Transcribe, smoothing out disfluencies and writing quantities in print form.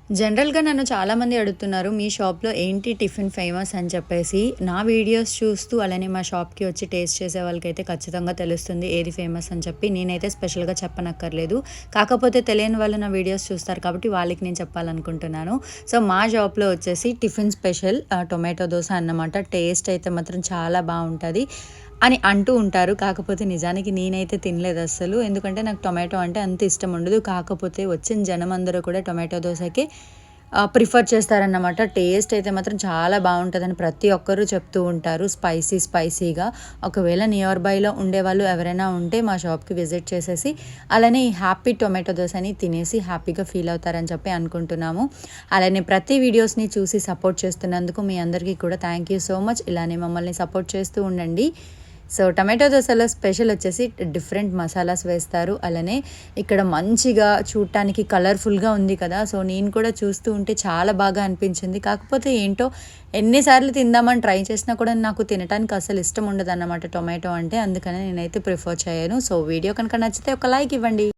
జనరల్‌గా నన్ను చాలామంది అడుగుతున్నారు, మీ షాప్‌లో ఏంటి టిఫిన్ ఫేమస్ అని చెప్పేసి. నా వీడియోస్ చూస్తూ అలానే మా షాప్‌కి వచ్చి టేస్ట్ చేసే వాళ్ళకైతే ఖచ్చితంగా తెలుస్తుంది ఏది ఫేమస్ అని చెప్పి. నేనైతే స్పెషల్‌గా చెప్పనక్కర్లేదు. కాకపోతే తెలియని వాళ్ళు నా వీడియోస్ చూస్తారు కాబట్టి వాళ్ళకి నేను చెప్పాలనుకుంటున్నాను. సో, మా షాప్‌లో వచ్చేసి టిఫిన్ స్పెషల్ టొమాటో దోస అన్నమాట. టేస్ట్ అయితే మాత్రం చాలా బావుంటది అని అంటూ ఉంటారు. కాకపోతే నిజానికి నేనైతే తినలేదస్సలు. ఎందుకంటే నాకు టొమాటో అంటే అంత ఇష్టం ఉండదు. కాకపోతే వచ్చిన జనమందరూ కూడా టొమాటో దోసకే ప్రిఫర్ చేస్తారన్నమాట. టేస్ట్ అయితే మాత్రం చాలా బావుంటదని ప్రతి ఒక్కరు చెప్తూ ఉంటారు. స్పైసీగా. ఒకవేళ నియర్ బైలో ఉండేవాళ్ళు ఎవరైనా ఉంటే మా షాప్‌కి విజిట్ చేసేసి అలానే ఈ హ్యాపీ టొమాటో దోసని తినేసి హ్యాపీగా ఫీల్ అవుతారని చెప్పి అనుకుంటున్నాము. అలానే ప్రతి వీడియోస్‌ని చూసి సపోర్ట్ చేస్తున్నందుకు మీ అందరికీ కూడా థ్యాంక్ యూ సో మచ్. ఇలానే మమ్మల్ని సపోర్ట్ చేస్తూ ఉండండి. సో, టమాటో దోసలో స్పెషల్ వచ్చేసి డిఫరెంట్ మసాలాస్ వేస్తారు. అలానే ఇక్కడ మంచిగా చూడటానికి కలర్‌ఫుల్‌గా ఉంది కదా! సో, నేను కూడా చూస్తూ ఉంటే చాలా బాగా అనిపించింది. కాకపోతే ఏంటో ఎన్ని సార్లు తిందామని ట్రై చేసినా కూడా నాకు తినటానికి అసలు ఇష్టం ఉండదన్నమాట టొమాటో అంటే. అందుకని నేనైతే ప్రిఫర్ చేయను. సో, వీడియో కనుక నచ్చితే ఒక లైక్ ఇవ్వండి.